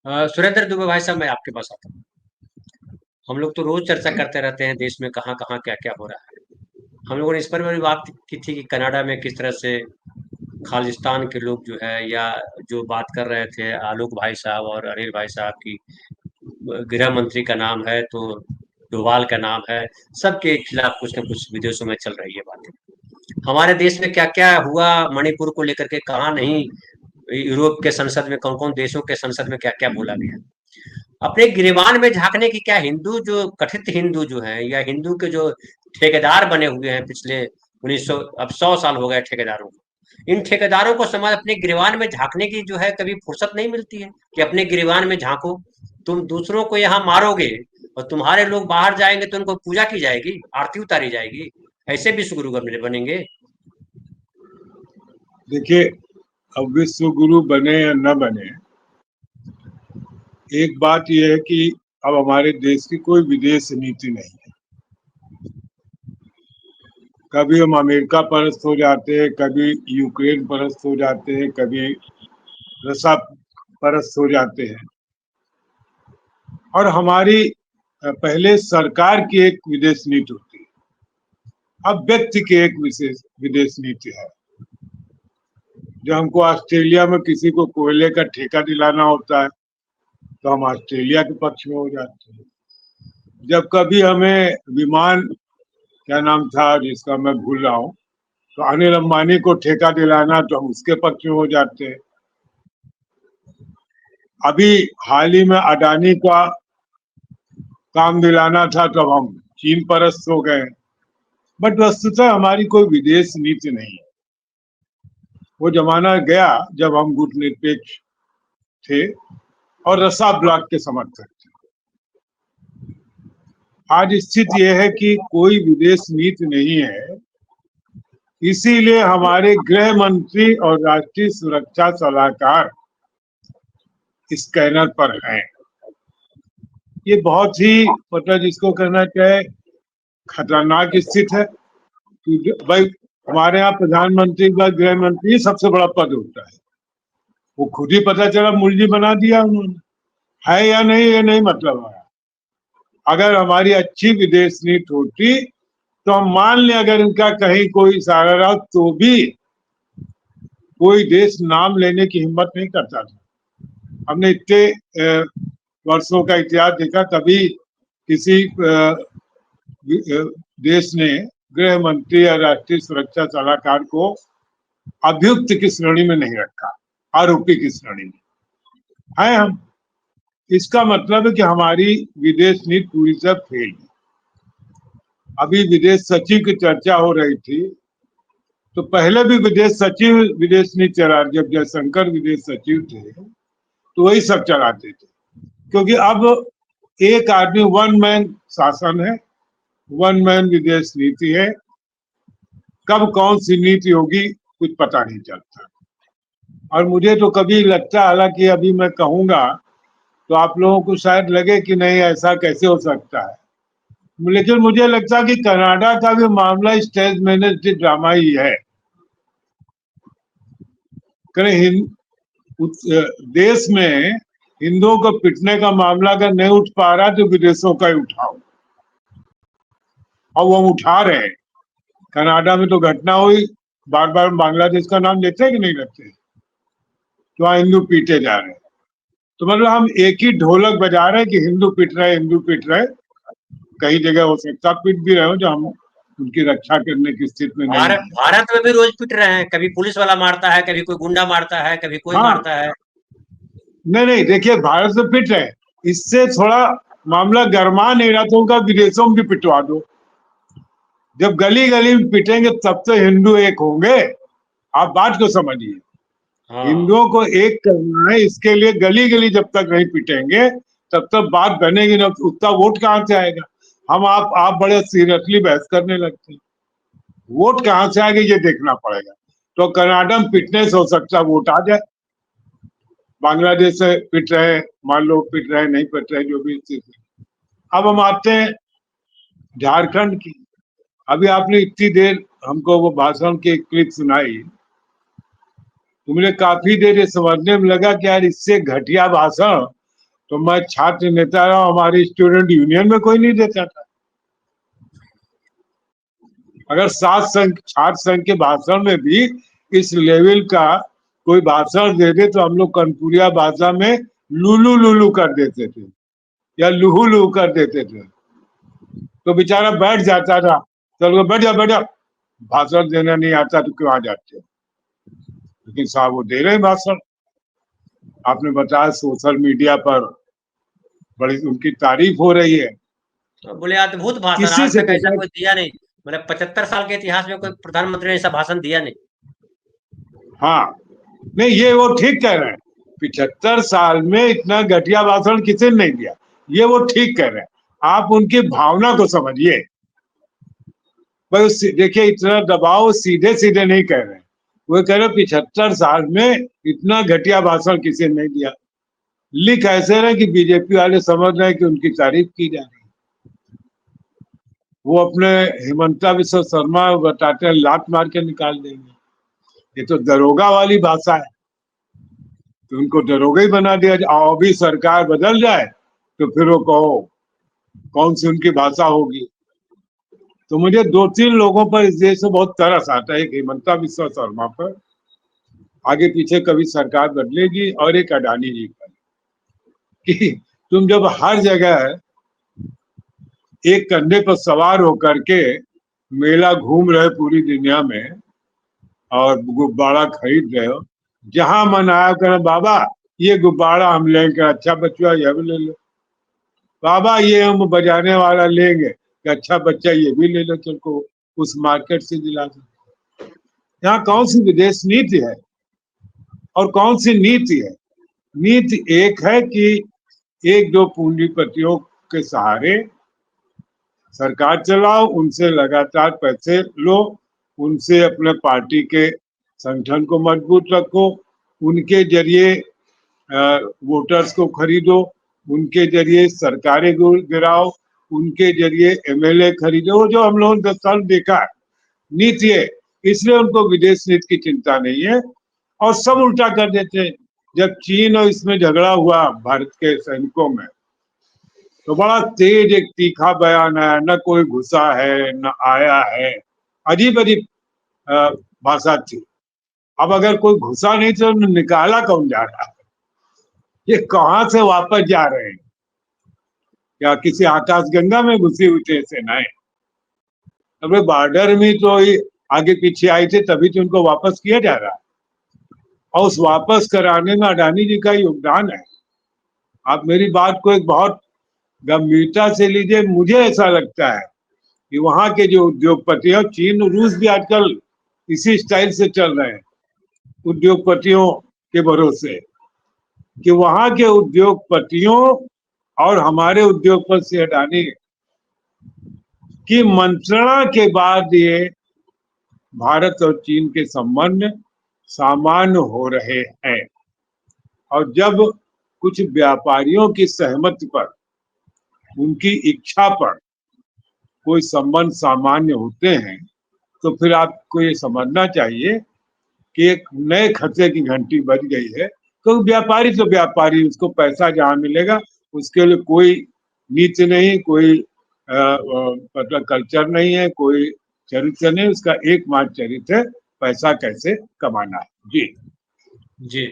सुरेंद्र दुबे भाई साहब, मैं आपके पास आता हूँ। हम लोग तो रोज चर्चा करते रहते हैं देश में कहाँ कहाँ क्या क्या हो रहा है। हम लोगों ने इस पर भी बात की थी कि कनाडा में किस तरह से खालिस्तान के लोग जो है, या जो बात कर रहे थे आलोक भाई साहब और अनिल भाई साहब की, गृह मंत्री का नाम है तो डोभाल का नाम है, सबके खिलाफ कुछ न कुछ विदेशों में चल रही है बातें। हमारे देश में क्या क्या हुआ, मणिपुर को लेकर के कहाँ नहीं, यूरोप के संसद में कौन कौन देशों के संसद में क्या क्या बोला गया। अपने गिरेबान में झांकने की क्या, हिंदू जो कथित हिंदू जो है, या हिंदू के जो ठेकेदार बने हुए हैं पिछले 1900, अब 100 साल हो गए ठेकेदारों को, इन ठेकेदारों को समाज अपने गिरेबान में झांकने की जो है कभी फुर्सत नहीं मिलती है कि अपने गिरेबान में झांको। तुम दूसरों को यहाँ मारोगे और तुम्हारे लोग बाहर जाएंगे तो उनको पूजा की जाएगी, आरती उतारी जाएगी। ऐसे विश्व गुरु बनेंगे? देखिए, अब विश्व गुरु बने या न बने, एक बात यह है कि अब हमारे देश की कोई विदेश नीति नहीं है। कभी हम अमेरिका परस्त हो जाते हैं, कभी यूक्रेन परस्त हो जाते हैं, कभी रसा परस्त हो जाते हैं। और हमारी पहले सरकार की एक विदेश नीति होती है, अब व्यक्ति की एक विशेष विदेश नीति है। जब हमको ऑस्ट्रेलिया में किसी को कोयले का ठेका दिलाना होता है तो हम ऑस्ट्रेलिया के पक्ष में हो जाते हैं। जब कभी हमें विमान, क्या नाम था जिसका मैं भूल रहा हूँ, तो अनिल अंबानी को ठेका दिलाना तो हम उसके पक्ष में हो जाते हैं। अभी हाल ही में अडानी का काम दिलाना था तो हम चीन परस्त हो गए। बट वस्तुतः हमारी कोई विदेश नीति नहीं है। वो जमाना गया जब हम गुटनिरपेक्ष थे और रसा ब्लॉक के समर्थक थे। आज स्थिति यह है कि कोई विदेश नीति नहीं है, इसीलिए हमारे गृह मंत्री और राष्ट्रीय सुरक्षा सलाहकार स्कैनर पर हैं। ये बहुत ही मतलब जिसको कहना चाहे खतरनाक स्थिति है कि भाई हमारे यहाँ प्रधानमंत्री का गृह मंत्री सबसे बड़ा पद होता है, वो खुद ही पता चला मुलजी बना दिया उन्होंने। है या नहीं ये नहीं मतलब है। अगर हमारी अच्छी विदेश नीति होती तो हम मान लें अगर इनका कहीं कोई इशारा रहा तो भी कोई देश नाम लेने की हिम्मत नहीं करता था। हमने इतने वर्षों का इतिहास देखा, कभी किसी देश ने गृह मंत्री या राष्ट्रीय सुरक्षा सलाहकार को अभियुक्त की श्रेणी में नहीं रखा, आरोपी की श्रेणी में है हम। इसका मतलब है कि हमारी विदेश नीति पूरी तरह फेल है। अभी विदेश सचिव की चर्चा हो रही थी, तो पहले भी विदेश सचिव विदेश नीति चला, जब जयशंकर विदेश सचिव थे तो वही सब चलाते थे। क्योंकि अब एक आदमी, वन मैन शासन है, वन मैन विदेश नीति है। कब कौन सी नीति होगी कुछ पता नहीं चलता। और मुझे तो कभी लगता, हालांकि अभी मैं कहूंगा तो आप लोगों को शायद लगे कि नहीं ऐसा कैसे हो सकता है, लेकिन मुझे लगता है कि कनाडा का भी मामला स्टेज मैनेज्ड ड्रामा ही है। देश में हिंदुओं को पिटने का मामला अगर नहीं उठ पा रहा तो विदेशों का ही उठाओ, और वो उठा रहे हैं। कनाडा में तो घटना हुई, बार बार बांग्लादेश का नाम लेते हैं कि नहीं लेते, तो वहां हिंदू पीटे जा रहे हैं। तो मतलब हम एक ही ढोलक बजा रहे हैं कि हिंदू पिट रहे, हिंदू पिट रहे। कई जगह हो सकता पिट भी रहे हो जो हम उनकी रक्षा करने की स्थिति में नहीं है। भारत में भी रोज पिट रहे हैं, कभी पुलिस वाला मारता है, कभी कोई गुंडा मारता है, कभी कोई हाँ, मारता है। नहीं देखिए, भारत से पिट रहे, इससे थोड़ा मामला गर्मा नहीं रहा तो उनका विदेशों में भी पिटवा दो। जब गली गली में पिटेंगे तब तो हिंदू एक होंगे। आप बात को समझिए, हाँ, हिंदुओं को एक करना है, इसके लिए गली गली जब तक नहीं पिटेंगे तब तक बात बनेगी ना। उतना वोट कहाँ से आएगा? हम आप बड़े सीरियसली बहस करने लगते हैं, वोट कहाँ से आएगा ये देखना पड़ेगा। तो कनाडा में पिटने से हो सकता है वोट आ जाए। बांग्लादेश से पिट रहे, मान लो पिट रहे, नहीं पिट रहे, जो भी स्थिति। अब हम आते हैं झारखंड की। अभी आपने इतनी देर हमको वो भाषण की क्लिप सुनाई, तो मुझे काफी देर ये समझने में लगा कि यार इससे घटिया भाषण तो मैं छात्र नेता रहा, हमारी स्टूडेंट यूनियन में कोई नहीं देता था। अगर छात्र संघ के भाषण में भी इस लेवल का कोई भाषण दे दे तो हम लोग कनपुरिया भाषा में लुलू लुलू कर देते थे या लुहू लुहू कर देते थे। तो बेचारा बैठ जाता था, चलो बैठ जा बैठ जा, भाषण देना नहीं आता तो क्यों आ जाते हो। लेकिन साहब वो दे रहे भाषण। आपने बताया सोशल मीडिया पर बड़ी उनकी तारीफ हो रही है। तो बोले अद्भुत भाषण, इसी आज से तक तो ऐसा सर, कोई दिया नहीं। मतलब 75 साल के इतिहास में कोई प्रधानमंत्री ने ऐसा भाषण दिया नहीं। हाँ नहीं ये वो ठीक कह रहे हैं, 75 साल में इतना घटिया भाषण किसी ने नहीं दिया, ये वो ठीक कह रहे हैं। आप उनकी भावना को समझिए। बस देखिए इतना दबाव सीधे सीधे नहीं कह रहे हैं, वो कह रहे 75 साल में इतना घटिया भाषण किसी ने नहीं दिया। लिख ऐसे रहे कि बीजेपी वाले समझ रहे हैं कि उनकी तारीफ की जा रही है। वो अपने हिमंता बिस्वा शर्मा बताते हैं लात मार के निकाल देंगे। ये तो दरोगा वाली भाषा है, तो उनको दरोगा ही बना दिया जाए। आओ भी सरकार बदल जाए तो फिर वो कहो कौन सी उनकी भाषा होगी। तो मुझे 2-3 लोगों पर इस देश में बहुत तरस आता है। एक हिमंता बिस्वा शर्मा पर, आगे पीछे कभी सरकार बदलेगी, और एक अडानी जी पर, कि तुम जब हर जगह एक कंधे पर सवार होकर के मेला घूम रहे पूरी दुनिया में और गुब्बारा खरीद रहे हो, जहां मन आया कर बाबा ये गुब्बारा हम लेंगे, अच्छा बच्चा यह भी ले लो, बाबा ये हम बजाने वाला लेंगे, अच्छा बच्चा ये भी ले लो, तुमको उस मार्केट से दिला दो। यहाँ कौन सी विदेश नीति है और कौन सी नीति है? नीति एक है कि एक दो पूंजीपतियों के सहारे सरकार चलाओ, उनसे लगातार पैसे लो, उनसे अपने पार्टी के संगठन को मजबूत रखो, उनके जरिए वोटर्स को खरीदो, उनके जरिए सरकारें गिराओ, उनके जरिए एमएलए खरीदो, जो हम लोगों ने 10 साल देखा है नीति है। इसलिए उनको विदेश नीति की चिंता नहीं है और सब उल्टा कर देते हैं। जब चीन और इसमें झगड़ा हुआ भारत के सैनिकों में, तो बड़ा तेज एक तीखा बयान है, न कोई घुसा है न आया है, अजीब अजीब भाषा थी। अब अगर कोई घुसा नहीं तो निकाला कौन जा रहा है? ये कहाँ से वापस जा रहे हैं? क्या किसी आकाश गंगा में घुसी हुई थे सेनाएं? अबे बॉर्डर में तो आगे पीछे आई थे, तभी तो उनको वापस किया जा रहा है, और उस वापस कराने में अडानी जी का योगदान है। आप मेरी बात को एक बहुत गंभीरता से लीजिए। मुझे ऐसा लगता है कि वहां के जो उद्योगपति हैं, चीन और रूस भी आजकल इसी स्टाइल से चल रहे हैं उद्योगपतियों के भरोसे, कि वहां के उद्योगपतियों और हमारे उद्योगपति अडानी की मंत्रणा के बाद ये भारत और चीन के संबंध सामान्य हो रहे हैं। और जब कुछ व्यापारियों की सहमति पर, उनकी इच्छा पर कोई संबंध सामान्य होते हैं, तो फिर आपको ये समझना चाहिए कि एक नए खतरे की घंटी बज गई है। तो व्यापारी तो व्यापारी, उसको पैसा जहां मिलेगा, उसके लिए कोई नीति नहीं, कोई मतलब कल्चर नहीं है, कोई चरित्र नहीं, उसका एकमात्र चरित्र है पैसा कैसे कमाना है। जी जी।